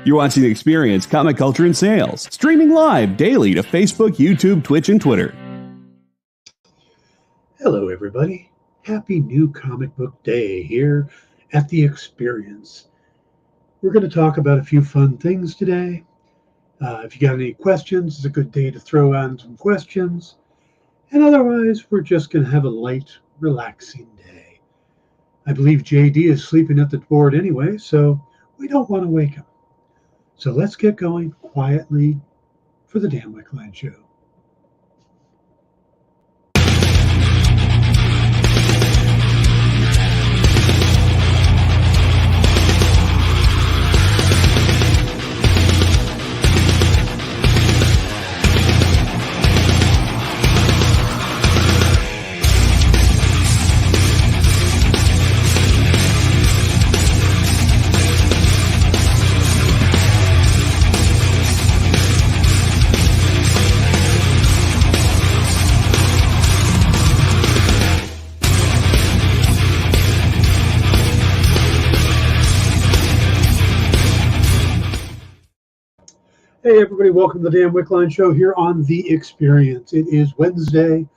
You're watching The Experience, Comic Culture and Sales, streaming live daily to Facebook, YouTube, Twitch, and Twitter. Hello, everybody. Happy New Comic Book Day here at The Experience. We're going to talk about a few fun things today. If you got any questions, it's a good day to throw on some questions. And otherwise, we're just going to have a light, relaxing day. I believe JD is sleeping at the board anyway, so we don't want to wake him. So let's get going quietly for the Dan Wickline Show. Hey everybody, welcome to the Dan Wickline Show here on The Experience. It is Wednesday,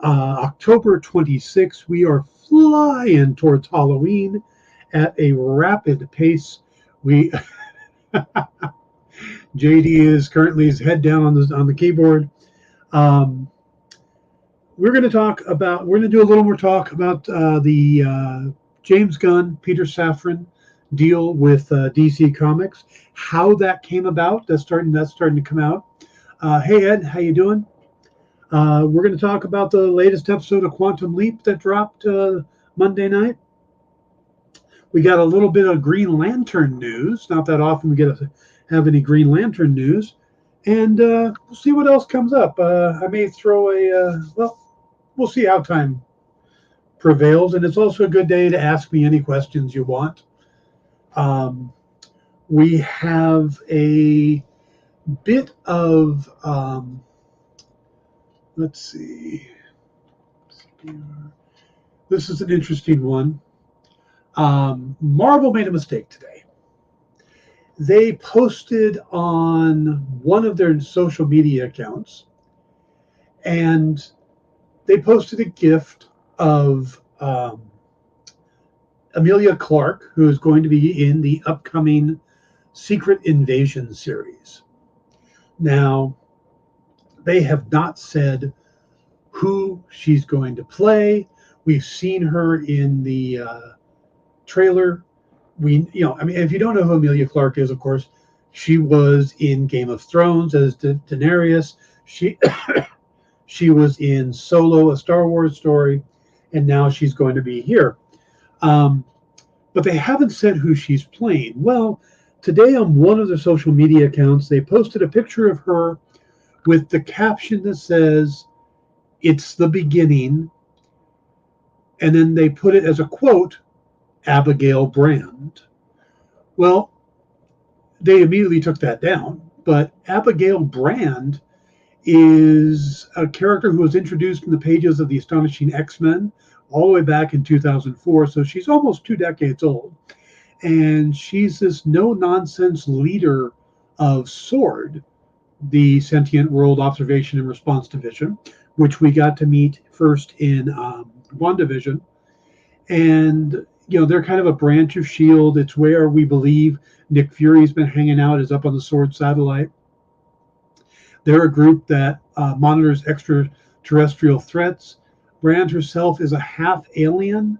October 26th. We are flying towards Halloween at a rapid pace. JD is currently his head down on the keyboard. We're going to do a little more talk about the James Gunn, Peter Safran deal with DC Comics, how that came about. That's starting to come out. Hey Ed, how you doing? We're going to talk about the latest episode of Quantum Leap that dropped Monday night. We got a little bit of Green Lantern news. Not that often we get to have any Green Lantern news, and we'll see what else comes up. I may throw we'll see how time prevails, and it's also a good day to ask me any questions you want. We have a bit of, let's see. This is an interesting one. Marvel made a mistake today. They posted on one of their social media accounts, and they posted a gift of Emilia Clarke, who is going to be in the upcoming Secret Invasion series. Now, they have not said who she's going to play. We've seen her in the trailer. If you don't know who Emilia Clarke is, of course, she was in Game of Thrones as Daenerys. She was in Solo, a Star Wars story, and now she's going to be here. But they haven't said who she's playing. Well, today on one of their social media accounts, they posted a picture of her with the caption that says, "It's the beginning." And then they put it as a quote, Abigail Brand. Well, they immediately took that down. But Abigail Brand is a character who was introduced in the pages of the Astonishing X-Men all the way back in 2004, so she's almost 2 decades old. And she's this no-nonsense leader of SWORD, the Sentient World Observation and Response Division, which we got to meet first in WandaVision. And, they're kind of a branch of S.H.I.E.L.D. It's where we believe Nick Fury's been hanging out, is up on the SWORD satellite. They're a group that monitors extraterrestrial threats. Brand herself is a half alien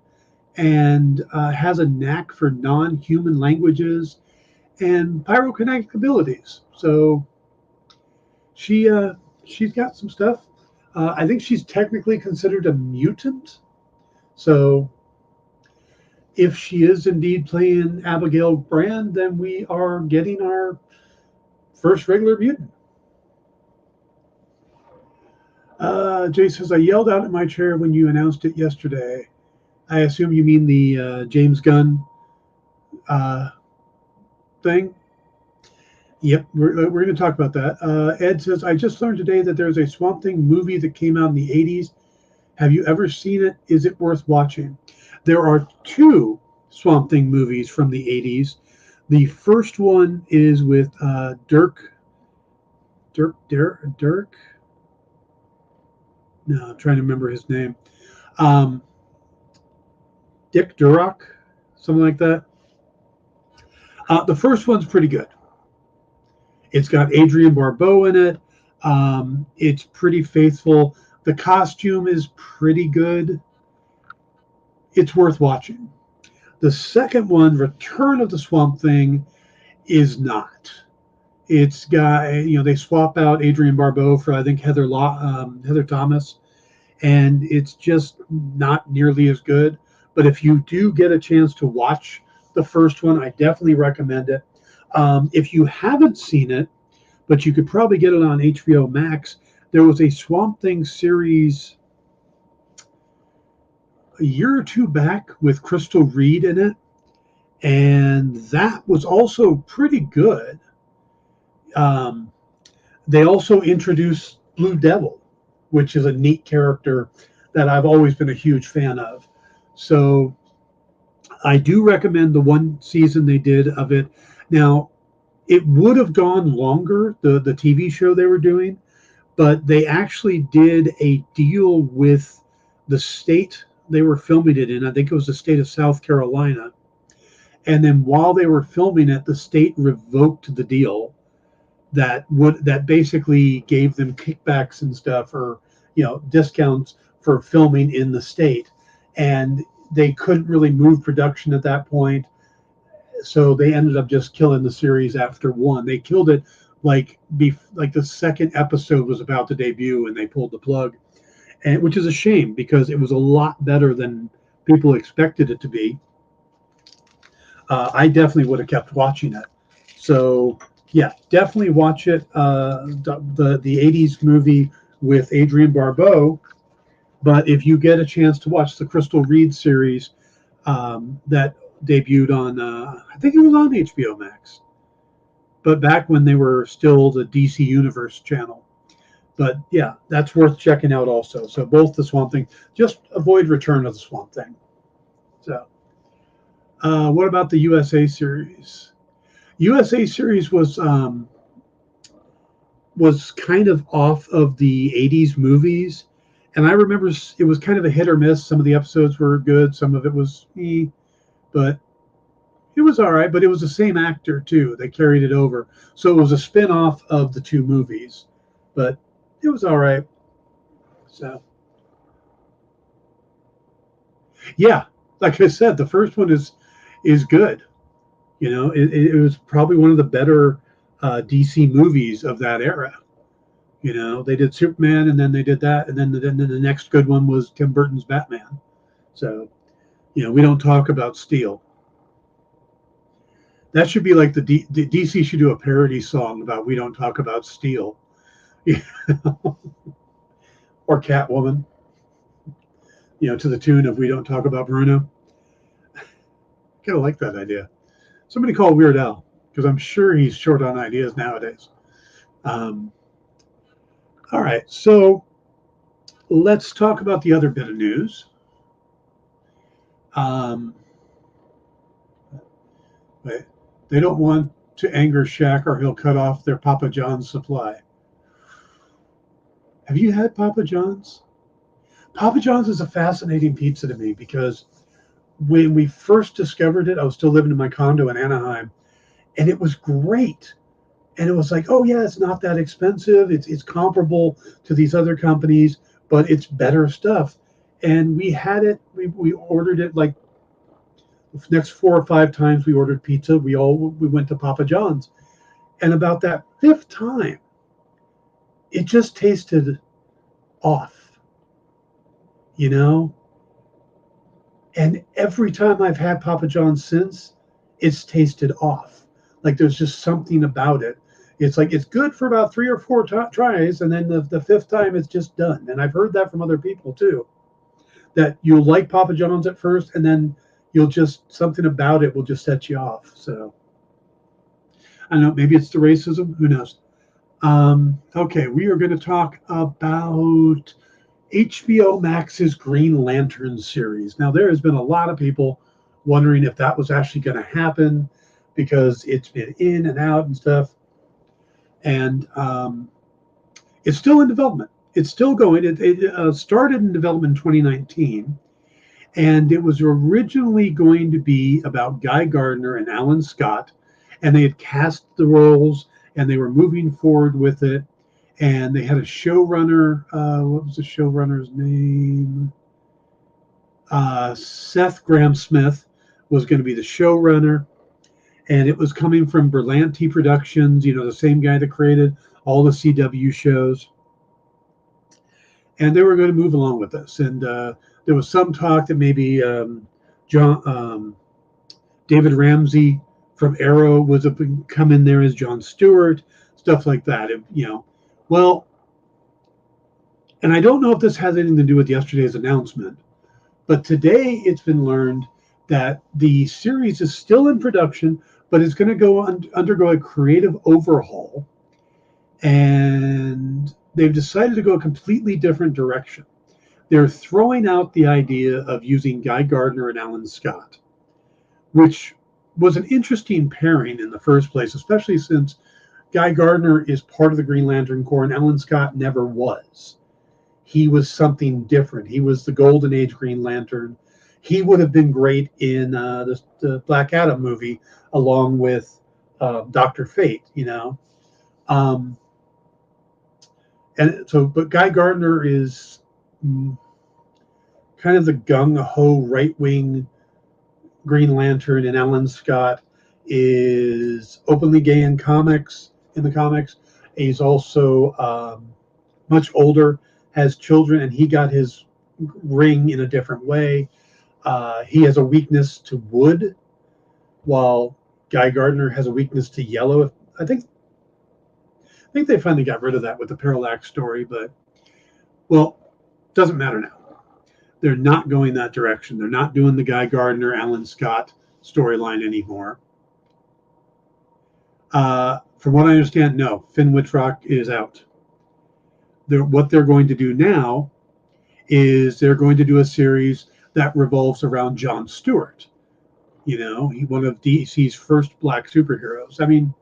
and has a knack for non-human languages and pyrokinetic abilities. So she's got some stuff. I think she's technically considered a mutant. So if she is indeed playing Abigail Brand, then we are getting our first regular mutant. Jay says, I yelled out in my chair when you announced it yesterday. I assume you mean the James Gunn thing. Yep, we're going to talk about that. Ed says, I just learned today that there's a Swamp Thing movie that came out in the 80s. Have you ever seen it? Is it worth watching? There are 2 Swamp Thing movies from the 80s. The first one is with Dirk. No, I'm trying to remember his name. Um, Dick Durock, something like that. The first one's pretty good. It's got Adrienne Barbeau in it. It's pretty faithful. The costume is pretty good. It's worth watching. The second one, Return of the Swamp Thing, is not. It's got, they swap out Adrienne Barbeau for, I think, Heather Thomas, and it's just not nearly as good. But if you do get a chance to watch the first one, I definitely recommend it. If you haven't seen it, but you could probably get it on HBO Max, there was a Swamp Thing series a year or two back with Crystal Reed in it, and that was also pretty good. Um, they also introduced Blue Devil, which is a neat character that I've always been a huge fan of. So I do recommend the one season they did of it. Now, it would have gone longer, the TV show they were doing, but they actually did a deal with the state they were filming it in. I think it was the state of South Carolina. And then while they were filming it, the state revoked the deal that basically gave them kickbacks and stuff, or discounts for filming in the state, and they couldn't really move production at that point, so they ended up just killing the series after one. They killed it like the second episode was about to debut, and they pulled the plug, and which is a shame because it was a lot better than people expected it to be. I definitely would have kept watching it. So yeah, definitely watch it. The 80s movie with Adrienne Barbeau. But if you get a chance to watch the Crystal Reed series that debuted on, I think it was on HBO Max, but back when they were still the DC Universe channel. But yeah, that's worth checking out also. So both the Swamp Thing, just avoid Return of the Swamp Thing. So what about the USA series? USA series was kind of off of the 80s movies, and I remember it was kind of a hit or miss. Some of the episodes were good, some of it was but it was all right. But it was the same actor too. They carried it over, so it was a spin-off of the two movies, but it was all right. So yeah, like I said, the first one is good. It was probably one of the better DC movies of that era. They did Superman, and then they did that, and then the next good one was Tim Burton's Batman. So, we don't talk about Steel. That should be like the DC should do a parody song about "We Don't Talk About Steel," or Catwoman. To the tune of "We Don't Talk About Bruno." Kind of like that idea. Somebody call Weird Al, because I'm sure he's short on ideas nowadays. All right, so let's talk about the other bit of news. They don't want to anger Shaq, or he'll cut off their Papa John's supply. Have you had Papa John's? Papa John's is a fascinating pizza to me because when we first discovered it, I was still living in my condo in Anaheim, and it was great. And it was like, oh yeah, it's not that expensive. It's comparable to these other companies, but it's better stuff. And we had it. We ordered it like the next 4 or 5 times we ordered pizza. We went to Papa John's, and about that 5th time, it just tasted off, And every time I've had Papa John's since, it's tasted off. Like there's just something about it. It's like it's good for about 3 or 4 tries, and then the 5th time it's just done. And I've heard that from other people too, that you'll like Papa John's at first, and then something about it will just set you off. So I don't know, maybe it's the racism. Who knows? Okay, we are going to talk about HBO Max's Green Lantern series. Now, there has been a lot of people wondering if that was actually going to happen, because it's been in and out and stuff. And it's still in development. It's still going. It started in development in 2019, and it was originally going to be about Guy Gardner and Alan Scott, and they had cast the roles, and they were moving forward with it. And they had a showrunner. What was the showrunner's name? Seth Grahame-Smith was going to be the showrunner, and it was coming from Berlanti Productions, the same guy that created all the CW shows. And they were going to move along with this. And there was some talk that maybe David Ramsey from Arrow was come in there as Jon Stewart, stuff like that. Well, and I don't know if this has anything to do with yesterday's announcement, but today it's been learned that the series is still in production, but it's going to undergo a creative overhaul. And they've decided to go a completely different direction. They're throwing out the idea of using Guy Gardner and Alan Scott, which was an interesting pairing in the first place, especially since Guy Gardner is part of the Green Lantern Corps and Alan Scott never was. He was something different. He was the Golden Age Green Lantern. He would have been great in the Black Adam movie along with Dr. Fate, and so, but Guy Gardner is kind of the gung-ho right-wing Green Lantern, and Alan Scott is openly gay in the comics. He's also much older, has children, and he got his ring in a different way. He has a weakness to wood, while Guy Gardner has a weakness to yellow. I think they finally got rid of that with the Parallax story, but, well, doesn't matter now. They're not going that direction. They're not doing the Guy Gardner, Alan Scott storyline anymore. From what I understand, no, Finn Wittrock is out. What they're going to do now is they're going to do a series that revolves around Jon Stewart. One of DC's first black superheroes. I mean,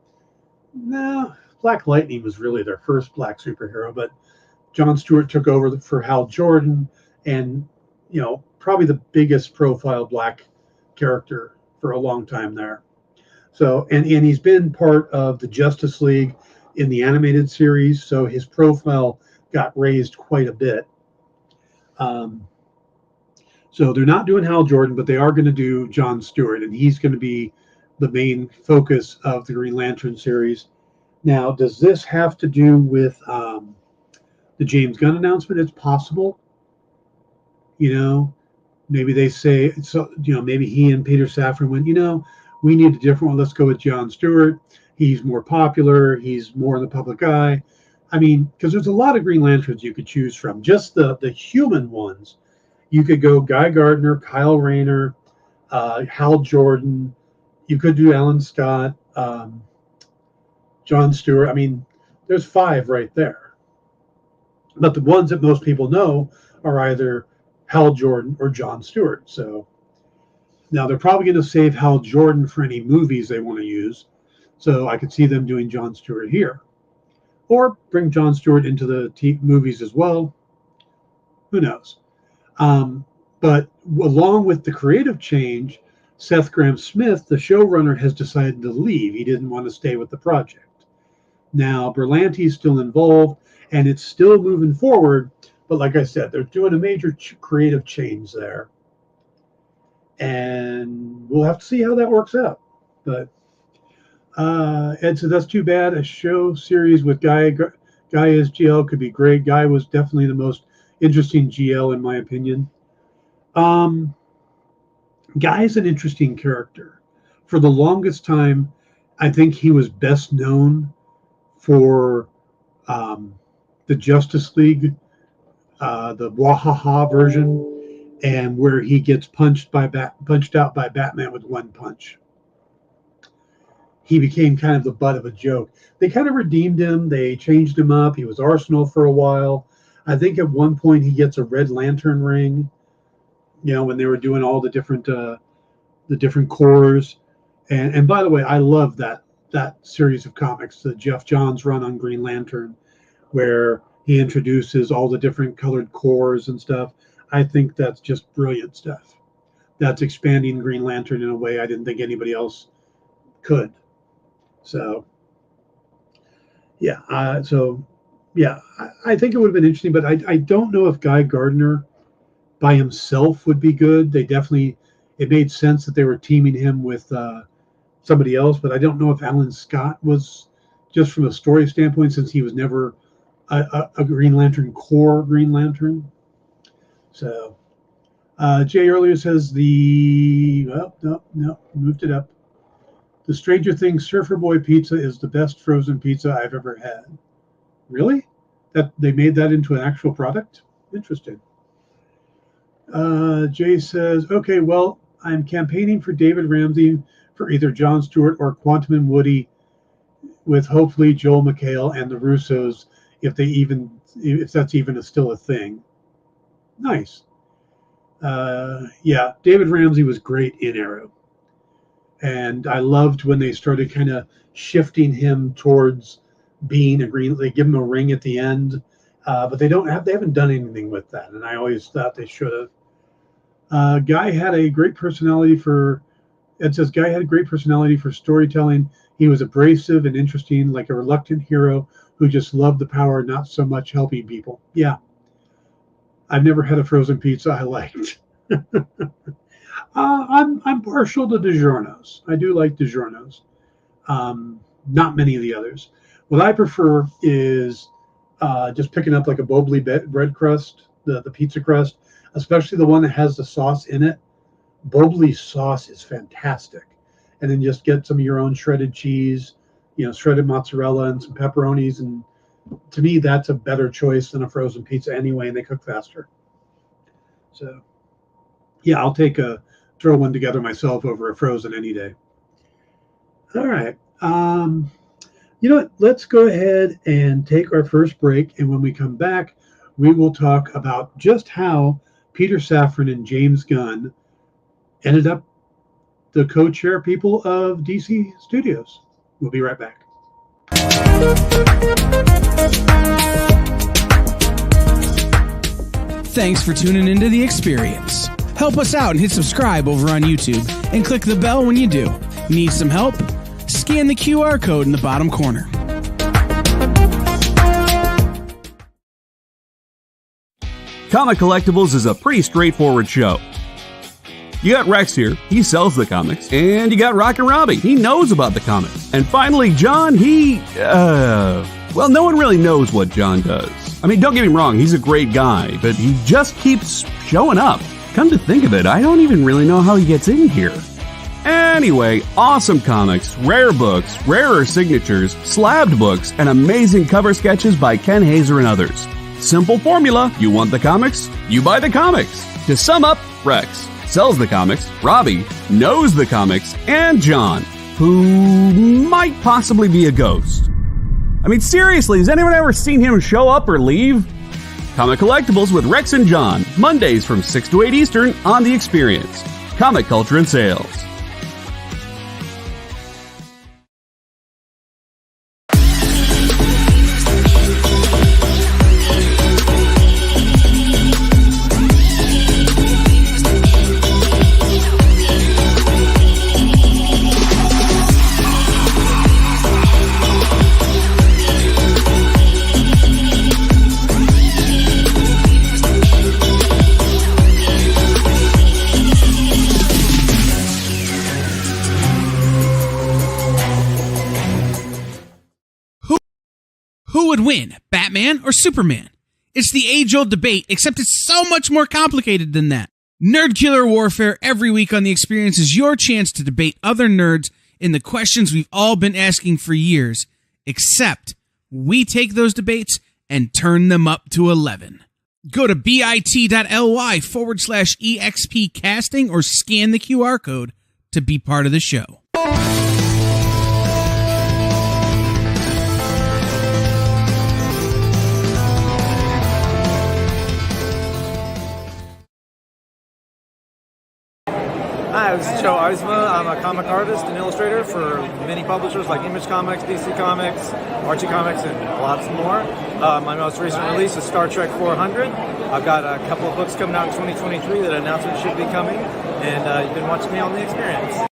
no, Black Lightning was really their first black superhero, but Jon Stewart took over for Hal Jordan, and probably the biggest profile black character for a long time there. So, and he's been part of the Justice League in the animated series, so his profile got raised quite a bit. So they're not doing Hal Jordan, but they are going to do Jon Stewart, and he's going to be the main focus of the Green Lantern series. Now, does this have to do with the James Gunn announcement? It's possible. Maybe they say, so, maybe he and Peter Safran went, we need a different one. Let's go with Jon Stewart. He's more popular. He's more in the public eye. I mean, because there's a lot of Green Lanterns you could choose from. Just the human ones. You could go Guy Gardner, Kyle Rayner, Hal Jordan. You could do Alan Scott, Jon Stewart. I mean, there's 5 right there. But the ones that most people know are either Hal Jordan or Jon Stewart. So now they're probably going to save Hal Jordan for any movies they want to use. So I could see them doing Jon Stewart here. Or bring Jon Stewart into the movies as well. Who knows? But along with the creative change, Seth Grahame-Smith, the showrunner, has decided to leave. He didn't want to stay with the project. Now, Berlanti is still involved, and it's still moving forward. But like I said, they're doing a major creative change there. And we'll have to see how that works out. But Ed said, that's too bad. A show series with Guy as GL could be great. Guy was definitely the most interesting GL, in my opinion. Guy's an interesting character. For the longest time, I think he was best known for the Justice League, the Wahaha version, and where he gets punched out by Batman with one punch. He became kind of the butt of a joke. They kind of redeemed him. They changed him up. He was Arsenal for a while. I think at one point he gets a Red Lantern ring, when they were doing all the different corps. And by the way, I love that series of comics, the Jeff Johns run on Green Lantern, where he introduces all the different colored cores and stuff. I think that's just brilliant stuff. That's expanding Green Lantern in a way I didn't think anybody else could. So, yeah. I think it would have been interesting, but I don't know if Guy Gardner by himself would be good. It made sense that they were teaming him with somebody else, but I don't know if Alan Scott was, just from a story standpoint, since he was never a Green Lantern core Green Lantern. So Jay earlier says no, moved it up. The Stranger Things Surfer Boy pizza is the best frozen pizza I've ever had. Really? That they made that into an actual product? Interesting. Jay says, okay, well, I'm campaigning for David Ramsey for either Jon Stewart or Quantum and Woody, with hopefully Joel McHale and the Russos, if that's even still a thing. Nice. Yeah, David Ramsey was great in Arrow. And I loved when they started kind of shifting him towards being a Green. They give him a ring at the end, but they haven't done anything with that. And I always thought they should have. Guy had a great personality for. It says Guy had a great personality for storytelling. He was abrasive and interesting, like a reluctant hero who just loved the power, not so much helping people. Yeah, I've never had a frozen pizza I liked. I'm partial to DiGiorno's. I do like DiGiorno's. Not many of the others. What I prefer is just picking up like a Bobley bread crust, the pizza crust, especially the one that has the sauce in it. Bobley sauce is fantastic. And then just get some of your own shredded cheese, shredded mozzarella and some pepperonis. And to me, that's a better choice than a frozen pizza anyway, and they cook faster. So, yeah, I'll throw one together myself over a frozen any day. All right. You know what? Let's go ahead and take our first break. And when we come back, we will talk about just how Peter Safran and James Gunn ended up the co-chair people of DC Studios. We'll be right back. Thanks for tuning into The Experience. Help us out and hit subscribe over on YouTube and click the bell when you do. Need some help? Scan the QR code in the bottom corner. Comic Collectibles is a pretty straightforward show. You got Rex here, he sells the comics, and you got Rockin' Robbie, he knows about the comics. And finally, John, well, no one really knows what John does. I mean, don't get me wrong, he's a great guy, but he just keeps showing up. Come to think of it, I don't even really know how he gets in here. Anyway, awesome comics, rare books, rarer signatures, slabbed books, and amazing cover sketches by Ken Hazer and others. Simple formula, you want the comics, you buy the comics. To sum up, Rex sells the comics, Robbie knows the comics, and John, who might possibly be a ghost. I mean, seriously, has anyone ever seen him show up or leave? Comic Collectibles with Rex and John, Mondays from 6 to 8 Eastern on The Experience. Comic Culture and Sales. Who would win, Batman or Superman? It's the age-old debate, except it's so much more complicated than that. Nerd Killer Warfare every week on The Experience is your chance to debate other nerds in the questions we've all been asking for years, except we take those debates and turn them up to 11. Go to bit.ly/EXP casting or scan the QR code to be part of the show. Hi, Hi, this is Joe Eisma. I'm a comic artist and illustrator for many publishers like Image Comics, DC Comics, Archie Comics, and lots more. My most recent release is Star Trek 400. I've got a couple of books coming out in 2023 that announcement should be coming, and you've been watching me on The Experience.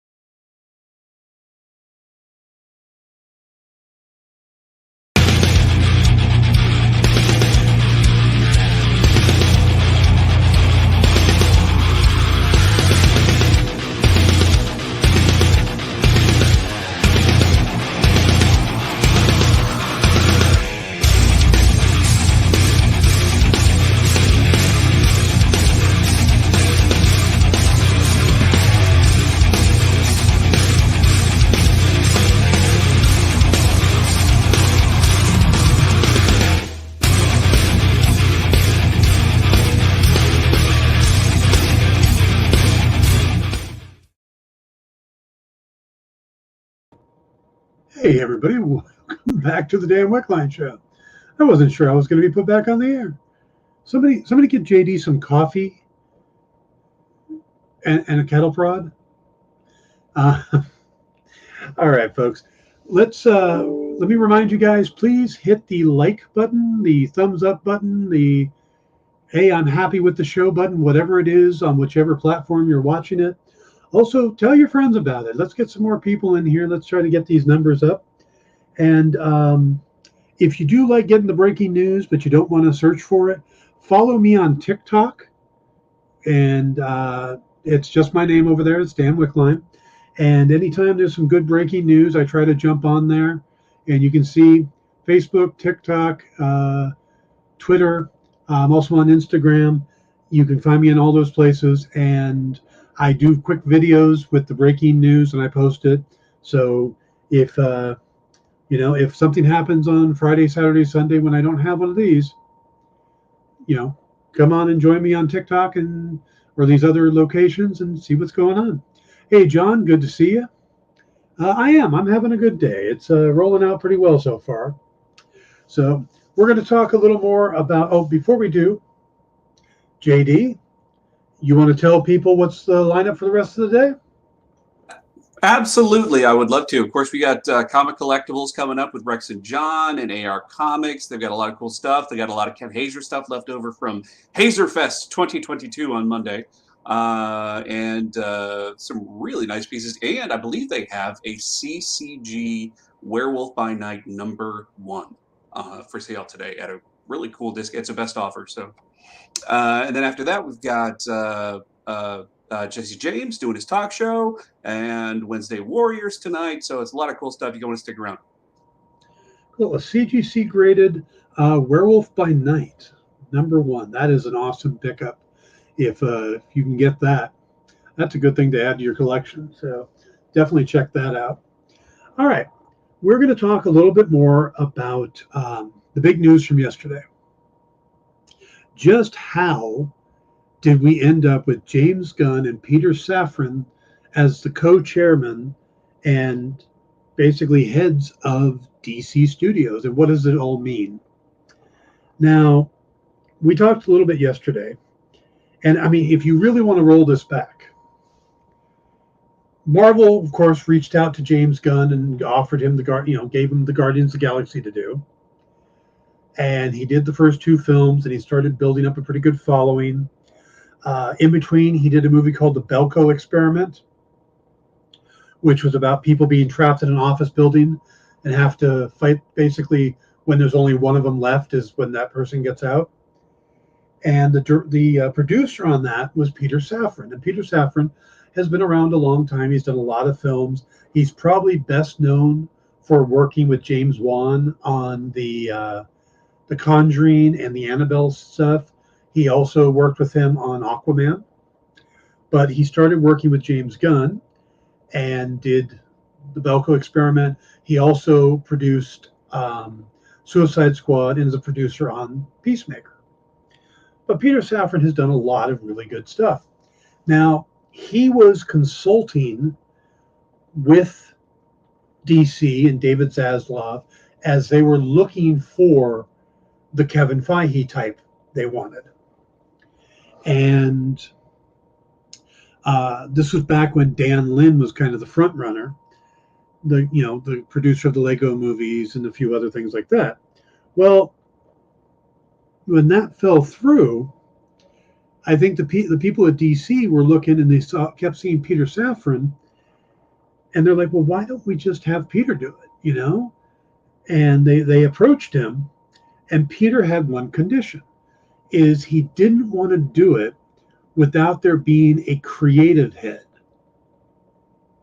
Hey everybody, welcome back to the Dan Wickline Show. I wasn't sure I was going to be put back on the air. Somebody get JD some coffee and a kettle prod. All right, folks. Let me remind you guys, please hit the like button, the thumbs up button, the hey, I'm happy with the show button, whatever it is on whichever platform you're watching it. Also, tell your friends about it. Let's get some more people in here. Let's try to get these numbers up. And if you do like getting the breaking news, but you don't want to search for it, follow me on TikTok. And it's just my name over there. It's Dan Wickline. And anytime there's some good breaking news, I try to jump on there. And you can see Facebook, TikTok, Twitter. I'm also on Instagram. You can find me in all those places. And I do quick videos with the breaking news and I post it. So if if something happens on Friday, Saturday, Sunday when I don't have one of these, come on and join me on TikTok or these other locations and see what's going on. Hey, John, good to see you. I'm having a good day. It's rolling out pretty well so far. So we're going to talk a little more about, before we do, JD, you want to tell people what's the lineup for the rest of the day? Absolutely, I would love to. Of course, we got comic collectibles coming up with Rex and John and AR Comics. They've got a lot of cool stuff. They got a lot of Ken Hazer stuff left over from Hazerfest 2022 on Monday, and some really nice pieces. And I believe they have a CCG Werewolf by Night #1 for sale today at a really cool discount. It's a best offer. So, and then after that, we've got Jesse James doing his talk show, and Wednesday Warriors tonight. So it's a lot of cool stuff. You want to stick around. Cool. A CGC graded Werewolf by Night #1. That is an awesome pickup. If you can get that, that's a good thing to add to your collection. So definitely check that out. All right. We're going to talk a little bit more about the big news from yesterday. Just how did we end up with James Gunn and Peter Safran as the co-chairman and basically heads of DC Studios, and what does it all mean? Now, we talked a little bit yesterday, and I mean, if you really want to roll this back, Marvel, of course, reached out to James Gunn and offered him gave him the Guardians of the Galaxy to do. And he did the first 2 films, and he started building up a pretty good following. In between, he did a movie called The Belko Experiment, which was about people being trapped in an office building and have to fight. Basically, when there's only one of them left is when that person gets out. And the producer on that was Peter Safran. And Peter Safran has been around a long time. He's done a lot of films. He's probably best known for working with James Wan on the Conjuring and the Annabelle stuff. He also worked with him on Aquaman. But he started working with James Gunn and did the Belko Experiment. He also produced Suicide Squad and is a producer on Peacemaker. But Peter Safran has done a lot of really good stuff. Now, he was consulting with DC and David Zaslav as they were looking for the Kevin Feige type they wanted. And This was back when Dan Lin was kind of the front runner, the producer of the Lego movies and a few other things like that. Well, when that fell through, I think the people at DC were looking and they kept seeing Peter Safran, and they're like, well, why don't we just have Peter do it, And they approached him, and Peter had one condition, is he didn't want to do it without there being a creative head,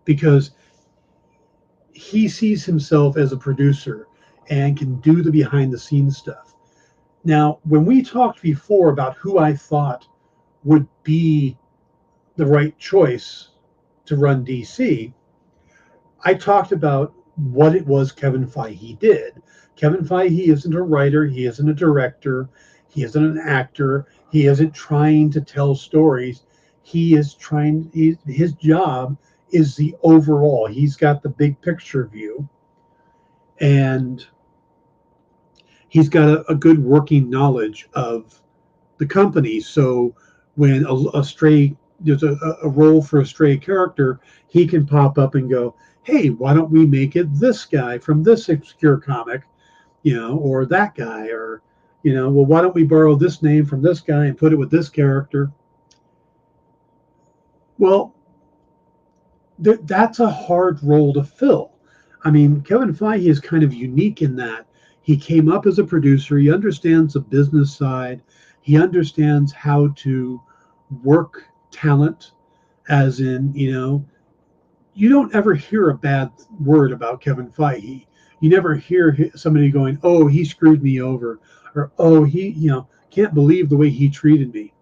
because he sees himself as a producer and can do the behind the scenes stuff. Now, when we talked before about who I thought would be the right choice to run DC, I talked about what it was Kevin Feige did. Kevin Feige isn't a writer, he isn't a director, he isn't an actor, he isn't trying to tell stories. His job is the overall. He's got the big picture view, and he's got a good working knowledge of the company. So when there's a role for a stray character, he can pop up and go, hey, why don't we make it this guy from this obscure comic, or that guy, or, well, why don't we borrow this name from this guy and put it with this character? Well, that's a hard role to fill. I mean, Kevin Feige is kind of unique in that he came up as a producer. He understands the business side. He understands how to work talent, as in, you don't ever hear a bad word about Kevin Feige. You never hear somebody going, oh, he screwed me over, or, oh, he, can't believe the way he treated me.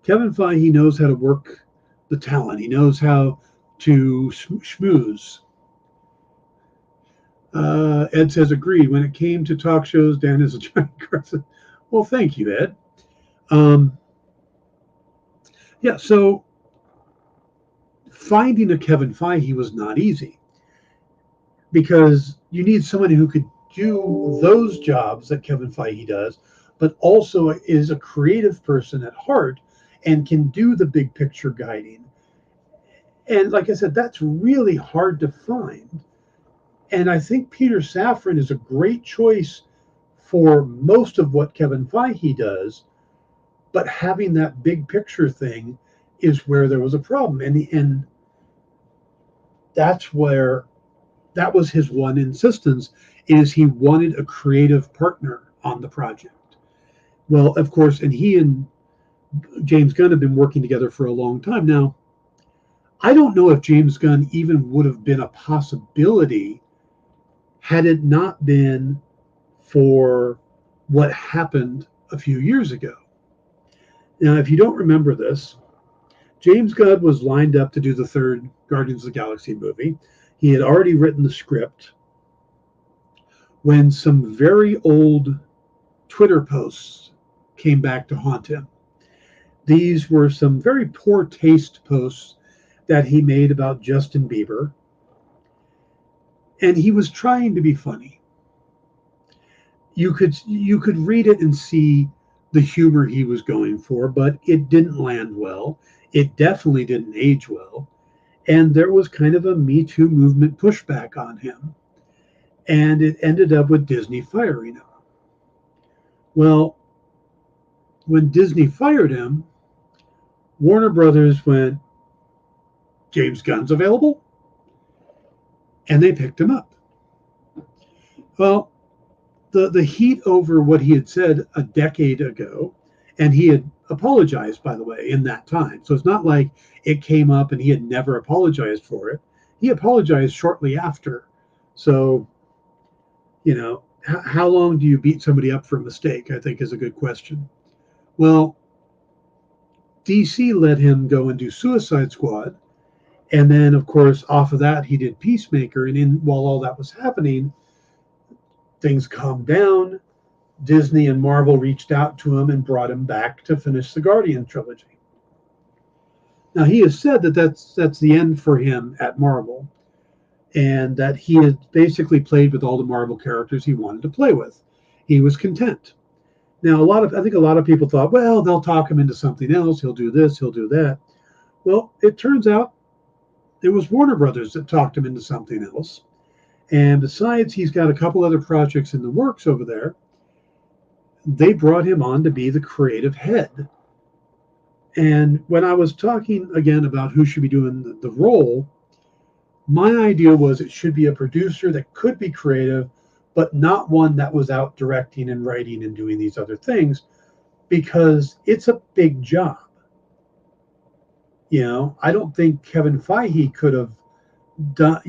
Kevin Feige knows how to work the talent. He knows how to schmooze. Ed says, agreed. When it came to talk shows, Dan is a giant person. Well, thank you, Ed. Yeah, so finding a Kevin Feige was not easy, because you need somebody who could do those jobs that Kevin Feige does, but also is a creative person at heart and can do the big picture guiding. And like I said, that's really hard to find. And I think Peter Safran is a great choice for most of what Kevin Feige does, but having that big picture thing is where there was a problem. And that was his one insistence, is he wanted a creative partner on the project. Well, of course, and he and James Gunn have been working together for a long time now. I don't know if James Gunn even would have been a possibility had it not been for what happened a few years ago. Now, if you don't remember this, James Gunn was lined up to do the third Guardians of the Galaxy movie. He had already written the script when some very old Twitter posts came back to haunt him. These were some very poor taste posts that he made about Justin Bieber. And he was trying to be funny. You could read it and see the humor he was going for, but it didn't land well. It definitely didn't age well. And there was kind of a Me Too movement pushback on him. And it ended up with Disney firing him. Well, when Disney fired him, Warner Brothers went, James Gunn's available? And they picked him up. Well, the heat over what he had said a decade ago, and he had apologized, by the way, in that time. So it's not like it came up and he had never apologized for it. He apologized shortly after. So, how long do you beat somebody up for a mistake, I think is a good question. Well, DC let him go and do Suicide Squad. And then, of course, off of that, he did Peacemaker. And while all that was happening, things calmed down. Disney and Marvel reached out to him and brought him back to finish the Guardian trilogy. Now, he has said that that's the end for him at Marvel, and that he had basically played with all the Marvel characters he wanted to play with. He was content. Now, I think a lot of people thought, well, they'll talk him into something else. He'll do this, he'll do that. Well, it turns out it was Warner Brothers that talked him into something else. And besides, he's got a couple other projects in the works over there. They brought him on to be the creative head. And when I was talking again about who should be doing the role, my idea was it should be a producer that could be creative, but not one that was out directing and writing and doing these other things, because it's a big job. I don't think Kevin Feige could have done,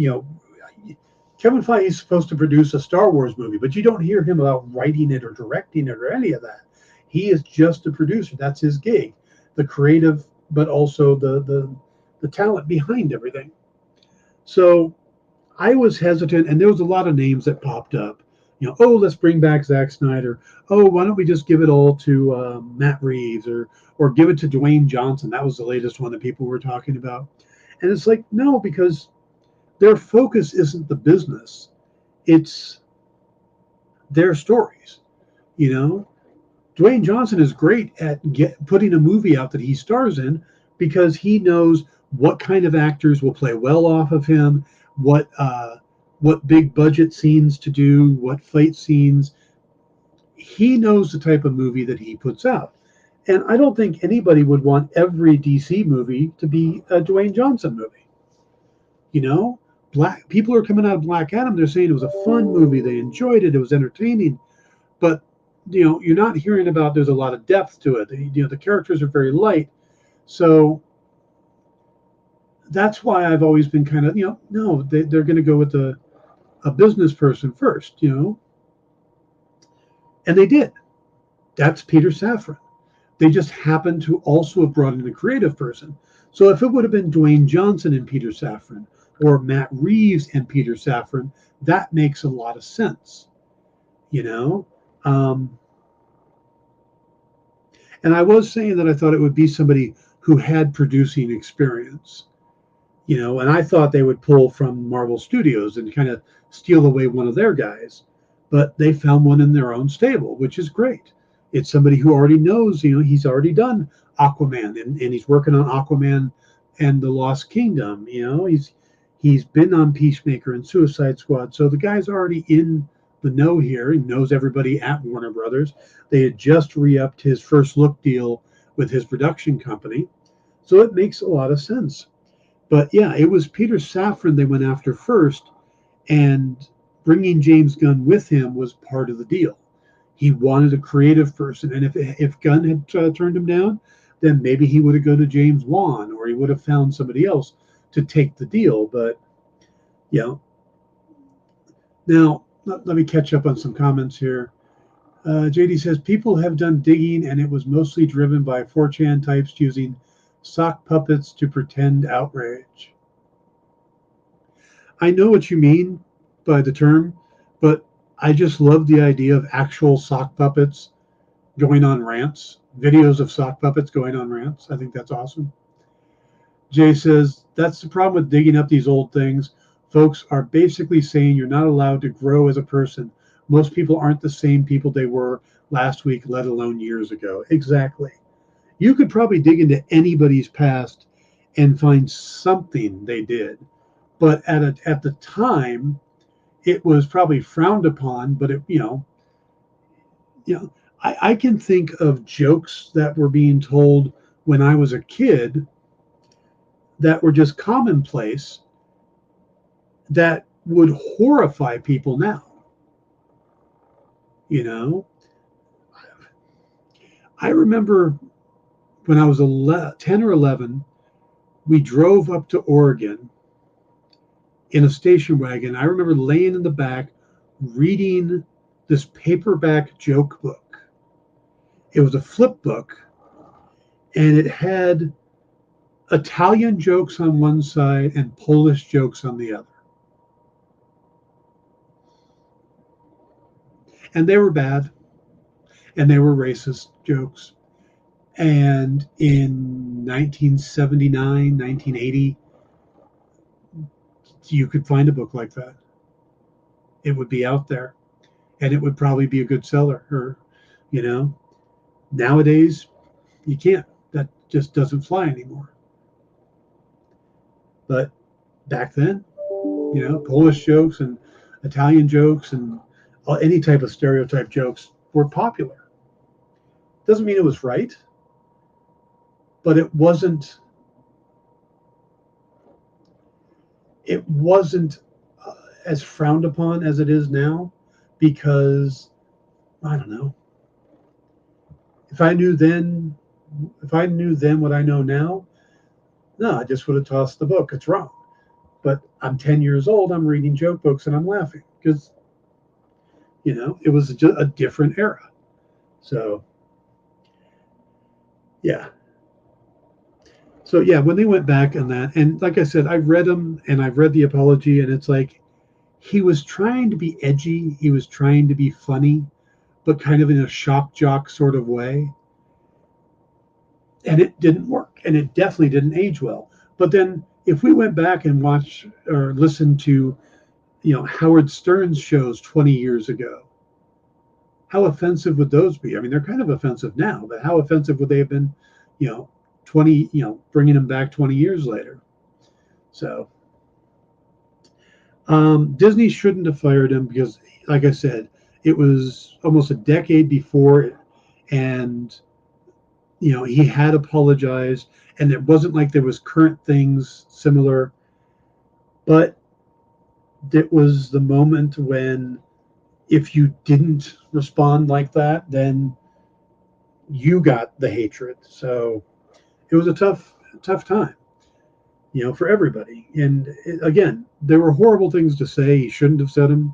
Kevin Feige is supposed to produce a Star Wars movie, but you don't hear him about writing it or directing it or any of that. He is just a producer. That's his gig, the creative, but also the talent behind everything. So I was hesitant, and there was a lot of names that popped up. Oh, let's bring back Zack Snyder. Oh, why don't we just give it all to Matt Reeves, or give it to Dwayne Johnson? That was the latest one that people were talking about. And it's like, no, because their focus isn't the business. It's their stories. Dwayne Johnson is great at putting a movie out that he stars in, because he knows what kind of actors will play well off of him, what big budget scenes to do, what fight scenes. He knows the type of movie that he puts out. And I don't think anybody would want every DC movie to be a Dwayne Johnson movie. People are coming out of Black Adam, they're saying it was a fun movie, they enjoyed it, it was entertaining, but you're not hearing about there's a lot of depth to it. The characters are very light. So that's why I've always been kind of, no, they're going to go with a business person first, and they did. That's Peter Safran. They just happened to also have brought in a creative person. So if it would have been Dwayne Johnson and Peter Safran, or Matt Reeves and Peter Safran, that makes a lot of sense, and I was saying that I thought it would be somebody who had producing experience, and I thought they would pull from Marvel Studios and kind of steal away one of their guys, but they found one in their own stable, which is great. It's somebody who already knows, he's already done Aquaman, and he's working on Aquaman and the Lost Kingdom. He's been on Peacemaker and Suicide Squad, so the guy's already in the know here. He knows everybody at Warner Brothers. They had just re-upped his first look deal with his production company, so it makes a lot of sense. But yeah, it was Peter Safran they went after first, and bringing James Gunn with him was part of the deal. He wanted a creative person, and if Gunn had turned him down, then maybe he would have gone to James Wan, or he would have found somebody else to take the deal. But now let me catch up on some comments here. JD says people have done digging, and it was mostly driven by 4chan types using sock puppets to pretend outrage. I know what you mean by the term, but I just love the idea of actual sock puppets going on rants, videos of sock puppets going on rants. I think that's awesome. Jay says, that's the problem with digging up these old things. Folks are basically saying you're not allowed to grow as a person. Most people aren't the same people they were last week, let alone years ago. Exactly. You could probably dig into anybody's past and find something they did. But at the time, it was probably frowned upon, but I can think of jokes that were being told when I was a kid that were just commonplace that would horrify people now. I remember when I was 10 or 11, we drove up to Oregon in a station wagon. I remember laying in the back reading this paperback joke book. It was a flip book, and it had Italian jokes on one side and Polish jokes on the other. And they were bad, and they were racist jokes. And in 1979, 1980, you could find a book like that. It would be out there, and it would probably be a good seller. Or, nowadays, you can't. That just doesn't fly anymore. But back then, Polish jokes and Italian jokes and any type of stereotype jokes were popular. Doesn't mean it was right, but it wasn't as frowned upon as it is now, because I don't know. If I knew then what I know now, no, I just would have tossed the book. It's wrong. But I'm 10 years old. I'm reading joke books and I'm laughing because, it was just a different era. So, yeah. So, yeah, when they went back on that, and like I said, I read them and I've read the apology, and it's like he was trying to be edgy. He was trying to be funny, but kind of in a shock jock sort of way. And it didn't work. And it definitely didn't age well. But then if we went back and watched or listened to, Howard Stern's shows 20 years ago, how offensive would those be? I mean, they're kind of offensive now, but how offensive would they have been, 20, bringing them back 20 years later? So Disney shouldn't have fired him because, like I said, it was almost a decade before, and he had apologized, and it wasn't like there was current things similar, but it was the moment when if you didn't respond like that, then you got the hatred. So it was a tough time, for everybody. And again, there were horrible things to say. He shouldn't have said them,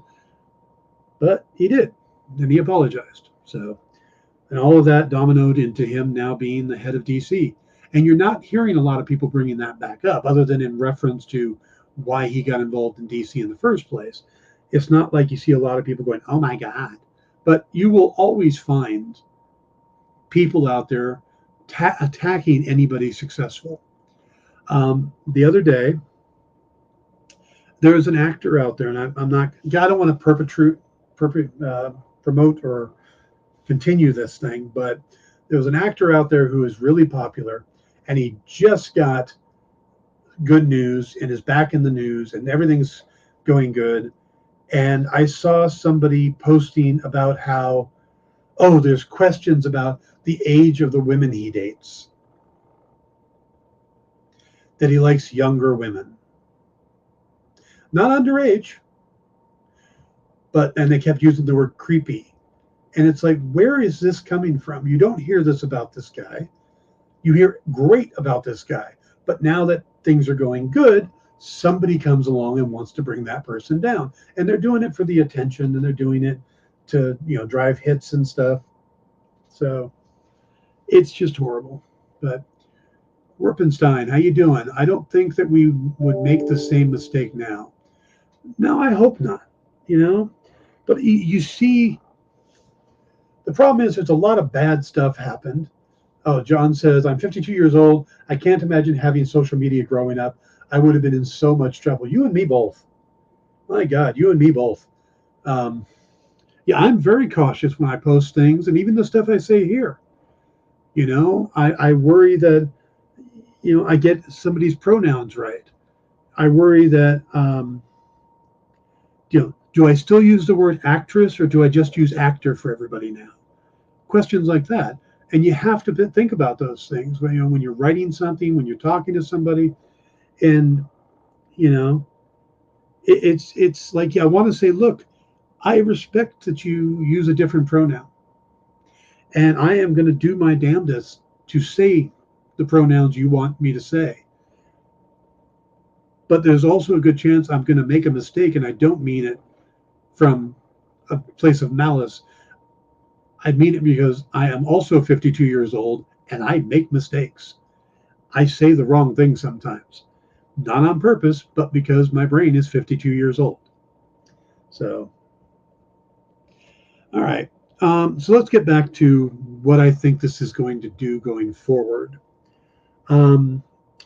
but he did, and he apologized. So, and all of that dominoed into him now being the head of DC. And you're not hearing a lot of people bringing that back up, other than in reference to why he got involved in DC in the first place. It's not like you see a lot of people going, oh my God. But you will always find people out there attacking anybody successful. The other day, there was an actor out there, and I don't want to promote or continue this thing, but there was an actor out there who is really popular, and he just got good news and is back in the news, and everything's going good. And I saw somebody posting about how, there's questions about the age of the women he dates, that he likes younger women, not underage, and they kept using the word creepy. And it's like, where is this coming from? You don't hear this about this guy. You hear great about this guy. But now that things are going good, somebody comes along and wants to bring that person down. And they're doing it for the attention, and they're doing it to, drive hits and stuff. So it's just horrible. But Werpenstein, how you doing? I don't think that we would make the same mistake now. No, I hope not, But you see, the problem is there's a lot of bad stuff happened. Oh, John says, I'm 52 years old. I can't imagine having social media growing up. I would have been in so much trouble. You and me both. My God, you and me both. Yeah, I'm very cautious when I post things, and even the stuff I say here. I worry that, I get somebody's pronouns right. I worry that, do I still use the word actress, or do I just use actor for everybody now? Questions like that. And you have to think about those things when you're writing something, when you're talking to somebody. And, it's like, I want to say, look, I respect that you use a different pronoun. And I am going to do my damnedest to say the pronouns you want me to say. But there's also a good chance I'm going to make a mistake, and I don't mean it from a place of malice. I mean it because I am also 52 years old, and I make mistakes. I say the wrong thing sometimes. Not on purpose, but because my brain is 52 years old. So, all right. So let's get back to what I think this is going to do going forward. I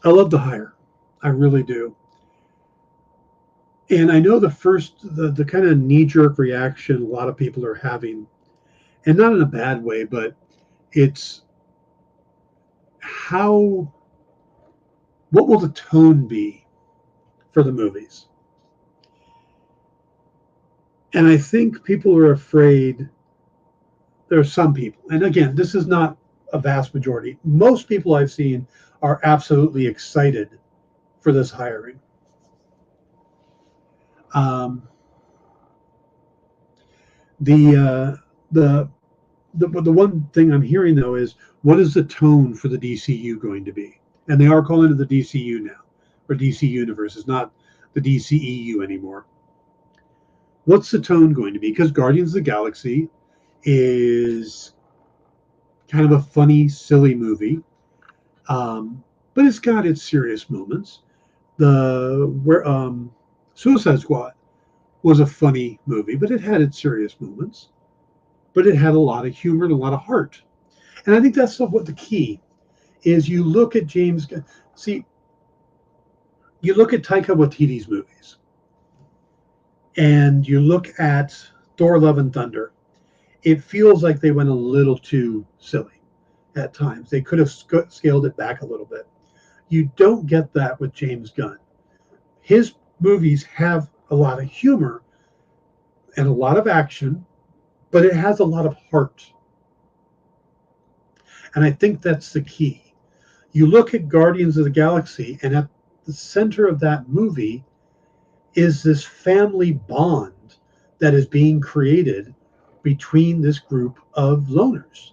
love the hire. I really do. And I know the kind of knee-jerk reaction a lot of people are having, and not in a bad way, but it's what will the tone be for the movies. And I think people are afraid. There are some people, and again, this is not a vast majority. Most people I've seen are absolutely excited for this hiring. The one thing I'm hearing though is, what is the tone for the DCU going to be? And they are calling it the DCU now, or DC Universe. It's not the DCEU anymore. What's the tone going to be? Because Guardians of the Galaxy is kind of a funny, silly movie, but it's got its serious moments. Suicide Squad was a funny movie, but it had its serious moments. But it had a lot of humor and a lot of heart. And I think that's what the key is. You look at you look at Taika Waititi's movies, and you look at Thor: Love and Thunder. It feels like they went a little too silly at times. They could have scaled it back a little bit. You don't get that with James Gunn. His movies have a lot of humor and a lot of action, but it has a lot of heart. And I think that's the key. You look at Guardians of the Galaxy, and at the center of that movie is this family bond that is being created between this group of loners.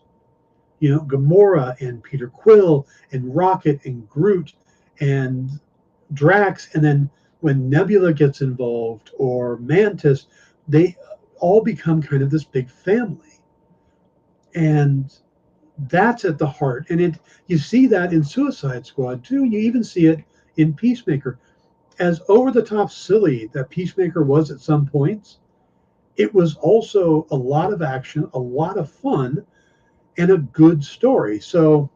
You know, Gamora and Peter Quill and Rocket and Groot and Drax, and then when Nebula gets involved or Mantis, they all become kind of this big family. And that's at the heart. And you see that in Suicide Squad too. You even see it in Peacemaker. As over-the-top silly that Peacemaker was at some points, it was also a lot of action, a lot of fun, and a good story. So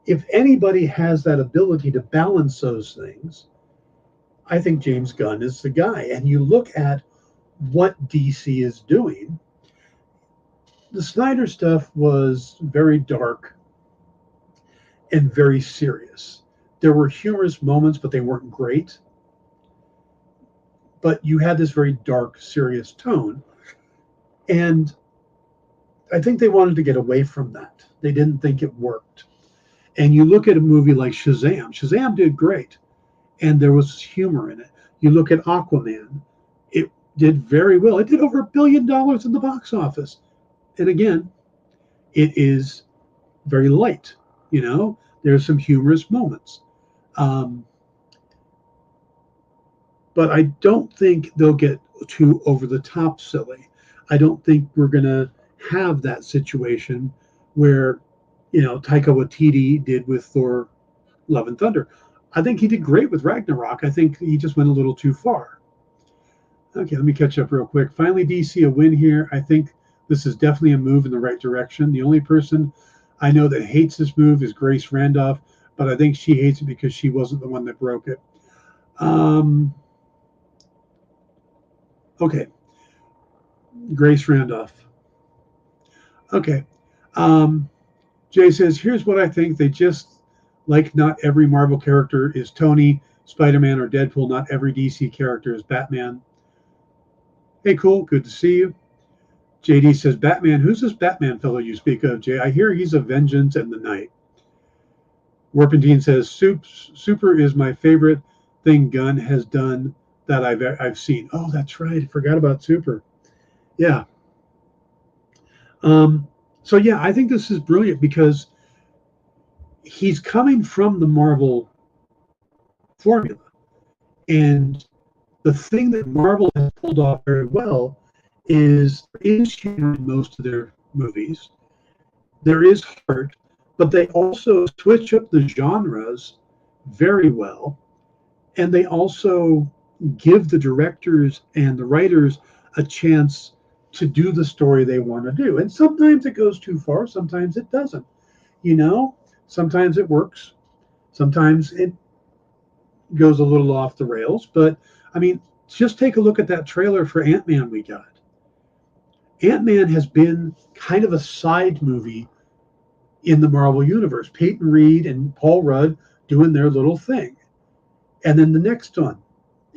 if anybody has that ability to balance those things, I think James Gunn is the guy. And you look at what DC is doing. The Snyder stuff was very dark and very serious. There were humorous moments, but they weren't great. But you had this very dark, serious tone. And I think they wanted to get away from that. They didn't think it worked. And you look at a movie like Shazam. Shazam did great, and there was humor in it. You look at Aquaman. It did very well. It did over $1 billion in the box office. And again, it is very light. You know, there's some humorous moments. But I don't think they'll get too over the top silly. I don't think we're going to have that situation where, you know, Taika Waititi did with Thor: Love and Thunder. I think he did great with Ragnarok. I think he just went a little too far. Okay, let me catch up real quick. Finally, DC a win here. I think this is definitely a move in the right direction. The only person I know that hates this move is Grace Randolph, but I think she hates it because she wasn't the one that broke it. Okay. Grace Randolph. Okay. Jay says, here's what I think. They just, like, not every Marvel character is Tony, Spider-Man, or Deadpool. Not every DC character is Batman. Hey, cool. Good to see you. JD says, Batman. Who's this Batman fellow you speak of, Jay? I hear he's a Vengeance and the Night. Warpentine says, Super is my favorite thing Gunn has done that I've seen. Oh, that's right. I forgot about Super. Yeah. So yeah, I think this is brilliant because he's coming from the Marvel formula. And the thing that Marvel has pulled off very well is humor in most of their movies. There is heart, but they also switch up the genres very well. And they also give the directors and the writers a chance to do the story they want to do. And sometimes it goes too far, sometimes it doesn't. You know, sometimes it works, sometimes it goes a little off the rails. But I mean, just take a look at that trailer for Ant-Man we got. Ant-Man has been kind of a side movie in the Marvel Universe. Peyton Reed and Paul Rudd doing their little thing. And then the next one,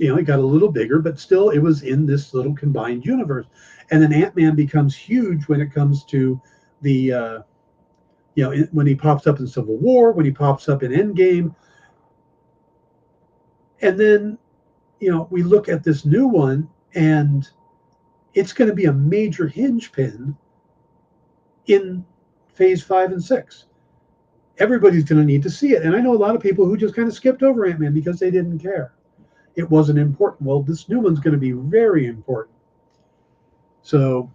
it got a little bigger, but still it was in this little combined universe. And then Ant-Man becomes huge when it comes to the, when he pops up in Civil War, when he pops up in Endgame. And then, we look at this new one, and it's going to be a major hinge pin in phase 5 and 6. Everybody's going to need to see it. And I know a lot of people who just kind of skipped over Ant-Man because they didn't care. It wasn't important. Well, this new one's going to be very important. So,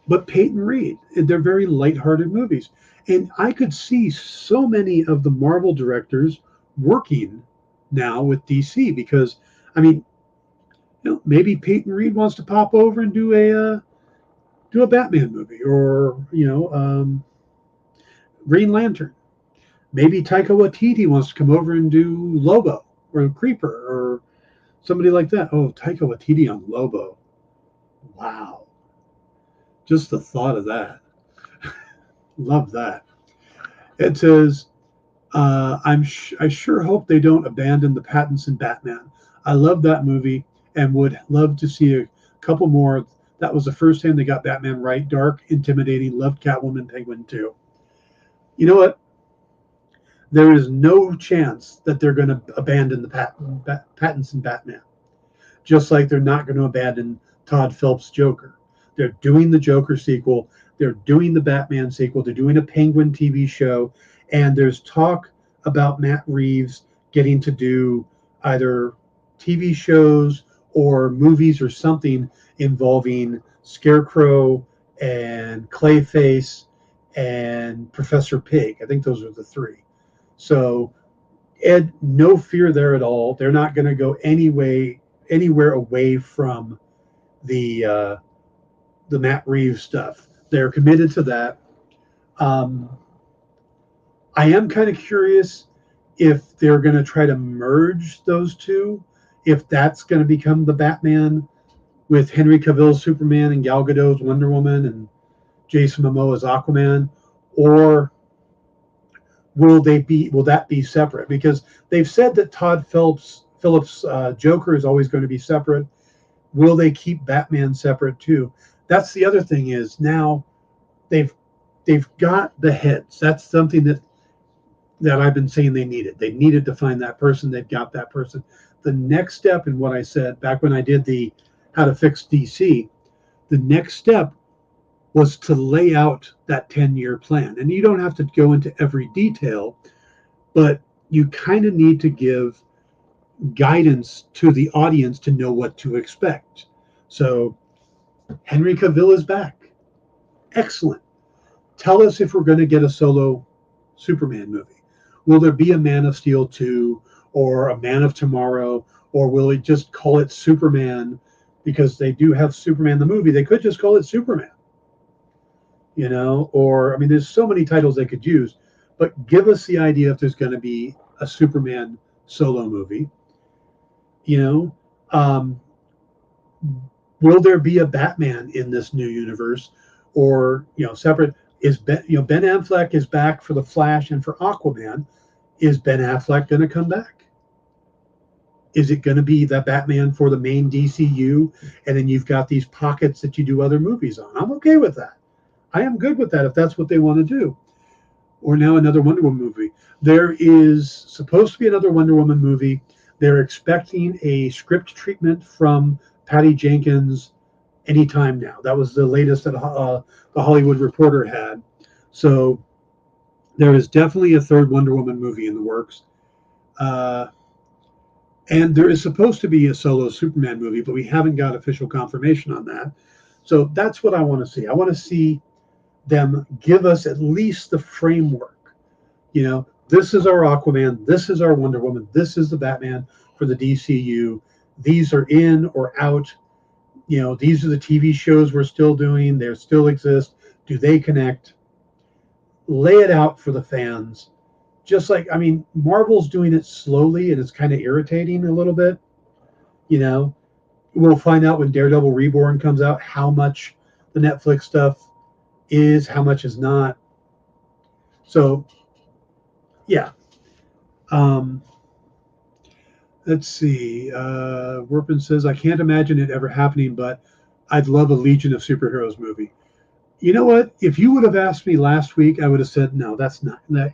but Peyton Reed, they're very lighthearted movies. And I could see so many of the Marvel directors working now with DC because, maybe Peyton Reed wants to pop over and do a Batman movie or, Green Lantern. Maybe Taika Waititi wants to come over and do Lobo or Creeper or somebody like that. Oh, Taika Waititi on Lobo. Wow. Just the thought of that. Love that. It says, I sure hope they don't abandon the Pattinson Batman. I love that movie and would love to see a couple more. That was the first time they got Batman right. Dark, intimidating, loved Catwoman, Penguin too. You know what? There is no chance that they're going to abandon the Pattinson Batman. Just like they're not going to abandon Todd Phillips' Joker. They're doing the Joker sequel. They're doing the Batman sequel. They're doing a Penguin TV show. And there's talk about Matt Reeves getting to do either TV shows or movies or something involving Scarecrow and Clayface and Professor Pig. I think those are the three. So, Ed, no fear there at all. They're not going to go anywhere away from the Matt Reeves stuff. They're committed to that. I am kind of curious if they're going to try to merge those two, if that's going to become the Batman with Henry Cavill's Superman and Gal Gadot's Wonder Woman and Jason Momoa's Aquaman, or will that be separate? Because they've said that Todd Phillips' Joker is always going to be separate. Will they keep Batman separate too? That's the other thing is now they've got the heads. That's something that I've been saying they needed. They needed to find that person. They've got that person. The next step in what I said back when I did the How to Fix DC, the next step was to lay out that 10-year plan. And you don't have to go into every detail, but you kind of need to give guidance to the audience to know what to expect. So Henry Cavill is back. Excellent. Tell us if we're going to get a solo Superman movie. Will there be a Man of Steel 2 or a Man of Tomorrow, or will it just call it Superman because they do have Superman the movie? They could just call it Superman. Or, there's so many titles they could use, but give us the idea if there's going to be a Superman solo movie. Will there be a Batman in this new universe, or separate? Is Ben Affleck is back for the Flash and for Aquaman? Is Ben Affleck going to come back? Is it going to be the Batman for the main DCU, and then you've got these pockets that you do other movies on? I'm okay with that. I am good with that if that's what they want to do. Or now another Wonder Woman movie. There is supposed to be another Wonder Woman movie. They're expecting a script treatment from Patty Jenkins anytime now. That was the latest that the Hollywood Reporter had. So there is definitely a third Wonder Woman movie in the works. And there is supposed to be a solo Superman movie, but we haven't got official confirmation on that. So that's what I want to see. I want to see them give us at least the framework. This is our Aquaman, this is our Wonder Woman, this is the Batman for the DCU. These are in or out. These are the TV shows we're still doing. They still exist. Do they connect? Lay it out for the fans. Just like, Marvel's doing it slowly, and it's kind of irritating a little bit. We'll find out when Daredevil Reborn comes out how much the Netflix stuff is, how much is not. So, yeah. Let's see. Werpin says, I can't imagine it ever happening, but I'd love a Legion of Superheroes movie. You know what? If you would have asked me last week, I would have said, no, that's not that.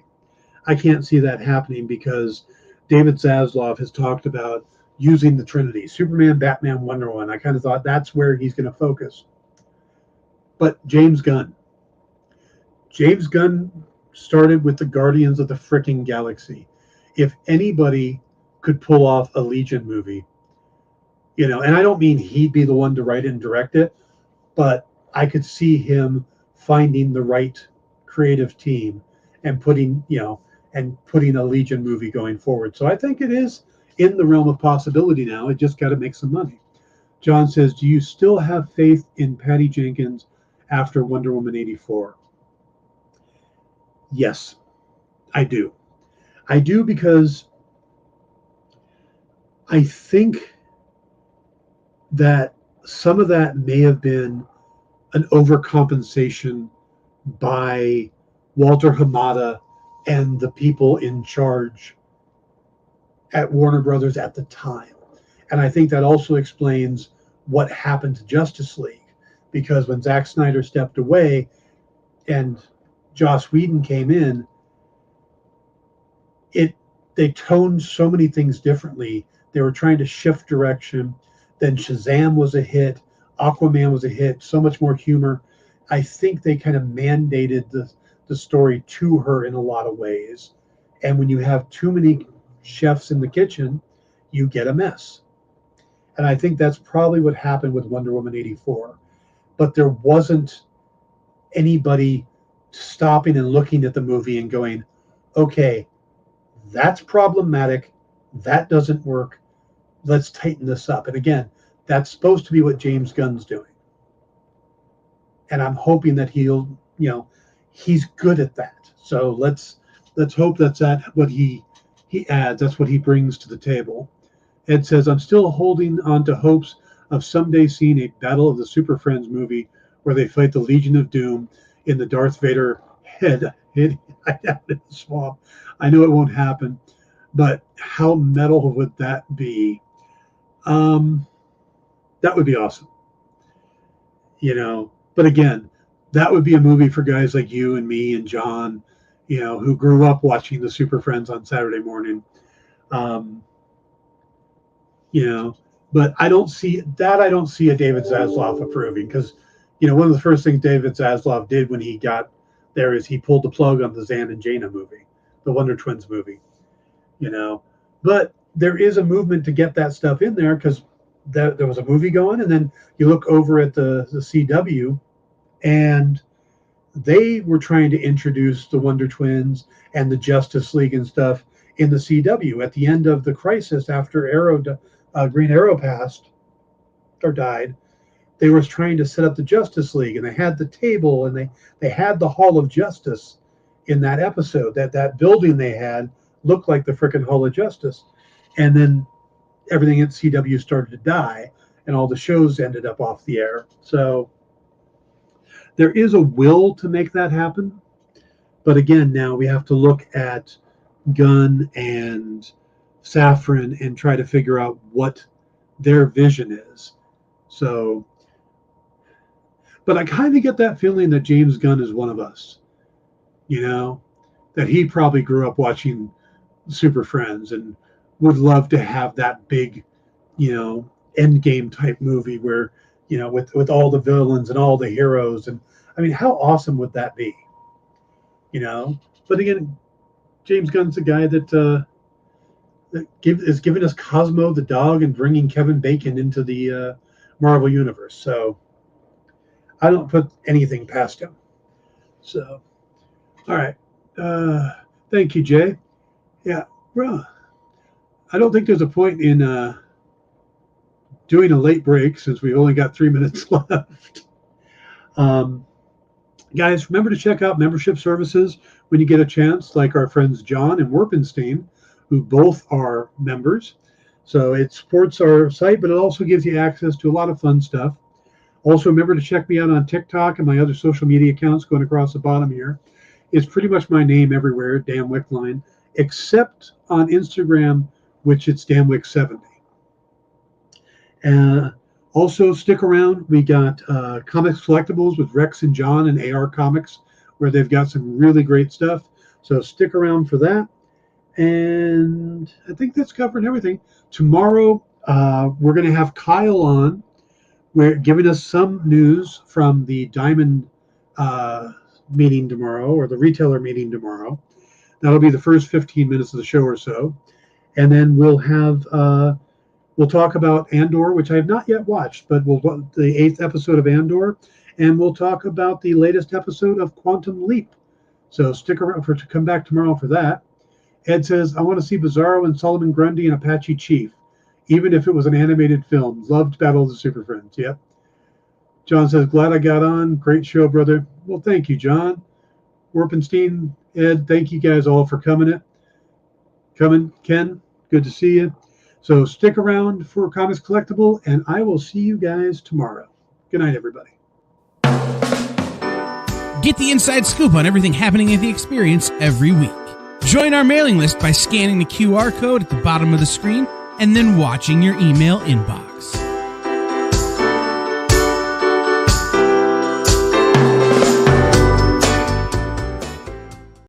I can't see that happening because David Zaslav has talked about using the Trinity, Superman, Batman, Wonder Woman. I kind of thought that's where he's going to focus. But James Gunn started with the Guardians of the frickin' Galaxy. If anybody could pull off a Legion movie, and I don't mean he'd be the one to write and direct it, but I could see him finding the right creative team and putting a Legion movie going forward. So I think it is in the realm of possibility now. It just got to make some money. John says, do you still have faith in Patty Jenkins after Wonder Woman 84? Yes, I do. I do because I think that some of that may have been an overcompensation by Walter Hamada and the people in charge at Warner Brothers at the time. And I think that also explains what happened to Justice League, because when Zack Snyder stepped away and Joss Whedon came in, they toned so many things differently. They were trying to shift direction. Then Shazam was a hit. Aquaman was a hit. So much more humor. I think they kind of mandated the story to her in a lot of ways. And when you have too many chefs in the kitchen, you get a mess. And I think that's probably what happened with Wonder Woman 84. But there wasn't anybody stopping and looking at the movie and going, okay, that's problematic. That doesn't work. Let's tighten this up. And again, that's supposed to be what James Gunn's doing. And I'm hoping that he's good at that. So let's hope that's what he adds. That's what he brings to the table. Ed says, I'm still holding on to hopes of someday seeing a Battle of the Super Friends movie where they fight the Legion of Doom in the Darth Vader head in the swamp. I know it won't happen, but how metal would that be? That would be awesome. But again, that would be a movie for guys like you and me and John, who grew up watching the Super Friends on Saturday morning. But I don't see a David Zaslav approving, because, one of the first things David Zaslav did when he got there is he pulled the plug on the Zan and Jaina movie, the Wonder Twins movie, But there is a movement to get that stuff in there, because there was a movie going, and then you look over at the CW, and they were trying to introduce the Wonder Twins and the Justice League and stuff in the CW at the end of the Crisis after Green Arrow passed or died. They were trying to set up the Justice League, and they had the table, and they had the Hall of Justice in that episode. That building they had looked like the frickin' Hall of Justice. And then everything at CW started to die, and all the shows ended up off the air. So there is a will to make that happen. But again, now we have to look at Gunn and Safran and try to figure out what their vision is. So, but I kind of get that feeling that James Gunn is one of us, that he probably grew up watching Super Friends and would love to have that big, Endgame type movie where, with all the villains and all the heroes. And I mean, how awesome would that be? But again, James Gunn's a guy that is giving us Cosmo the dog and bringing Kevin Bacon into the Marvel Universe. So I don't put anything past him. So, all right. Thank you, Jay. Yeah, well, I don't think there's a point in doing a late break since we've only got 3 minutes left. Guys, remember to check out membership services when you get a chance, like our friends John and Werpenstein, who both are members. So it supports our site, but it also gives you access to a lot of fun stuff. Also, remember to check me out on TikTok and my other social media accounts going across the bottom here. It's pretty much my name everywhere, Dan Wickline, except on Instagram, which it's Dan Wick 70. Also, stick around. We got Comics Collectibles with Rex and John and AR Comics, where they've got some really great stuff. So stick around for that. And I think that's covering everything. Tomorrow, we're going to have Kyle on. We're giving us some news from the Diamond meeting tomorrow, or the retailer meeting tomorrow. That'll be the first 15 minutes of the show or so. And then we'll have we'll talk about Andor, which I have not yet watched, but the 8th episode of Andor, and we'll talk about the latest episode of Quantum Leap. So stick around to come back tomorrow for that. Ed says, I want to see Bizarro and Solomon Grundy and Apache Chief, even if it was an animated film. Loved Battle of the Super Friends. Yep. John says, glad I got on. Great show, brother. Well, thank you, John. Warpenstein, Ed, thank you guys all for coming. Ken, good to see you. So stick around for Comics Collectible, and I will see you guys tomorrow. Good night, everybody. Get the inside scoop on everything happening at the experience every week. Join our mailing list by scanning the QR code at the bottom of the screen and then watching your email inbox.